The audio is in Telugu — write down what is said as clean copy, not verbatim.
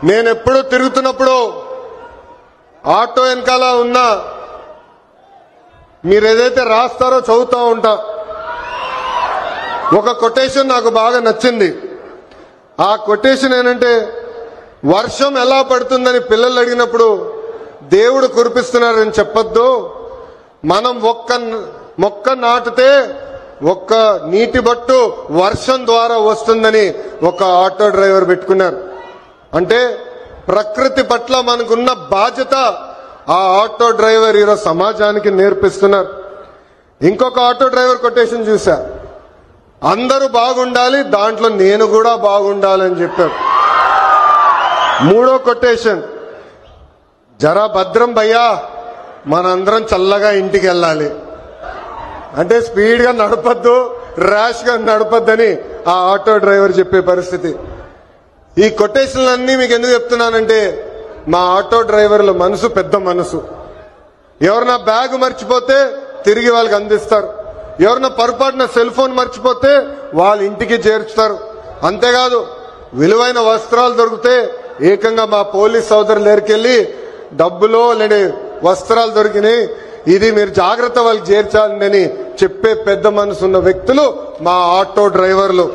నేను ఎప్పుడు తిరుగుతున్నప్పుడు ఆటో వెనకాల ఉన్న మీరు ఏదైతే రాస్తారో చదువుతూ ఉంటా. ఒక కొటేషన్ నాకు బాగా నచ్చింది. ఆ కొటేషన్ ఏంటంటే, వర్షం ఎలా పడుతుందని పిల్లలు అడిగినప్పుడు దేవుడు కురిపిస్తున్నారని చెప్పొద్దు, మనం మొక్క నాటితే ఒక్క నీటి బట్టు వర్షం ద్వారా వస్తుందని ఒక ఆటో డ్రైవర్ పెట్టుకున్నారు. అంటే ప్రకృతి పట్ల మనకున్న బాధ్యత ఆ ఆటో డ్రైవర్ ఈరోజు సమాజానికి నేర్పిస్తున్నారు. ఇంకొక ఆటో డ్రైవర్ కొటేషన్ చూసా, అందరూ బాగుండాలి, దాంట్లో నేను కూడా బాగుండాలని చెప్పారు. మూడో కొటేషన్, జరా భద్రం భయ్యా, మనందరం చల్లగా ఇంటికి వెళ్ళాలి. అంటే స్పీడ్ గా నడపద్దు, ర్యాష్ గా నడపద్దని ఆ ఆటో డ్రైవర్ చెప్పే పరిస్థితి. ఈ కొటేషన్లన్నీ మీకు ఎందుకు చెప్తున్నానంటే, మా ఆటో డ్రైవర్ల మనసు పెద్ద మనసు. ఎవరన్నా బ్యాగ్ మర్చిపోతే తిరిగి వాళ్ళకి అందిస్తారు, ఎవరన్నా పొరపాటున సెల్ ఫోన్ మర్చిపోతే వాళ్ళ ఇంటికి చేర్చుతారు. అంతేకాదు, విలువైన వస్త్రాలు దొరికితే ఏకంగా మా పోలీస్ సోదరుల దగ్గరికి వెళ్ళి డబ్బులో లేని వస్త్రాలు దొరికినాయి, ఇది మీరు జాగ్రత్త వాళ్ళకి చేర్చాలని చెప్పే పెద్ద మనసు ఉన్న వ్యక్తులు మా ఆటో డ్రైవర్లు.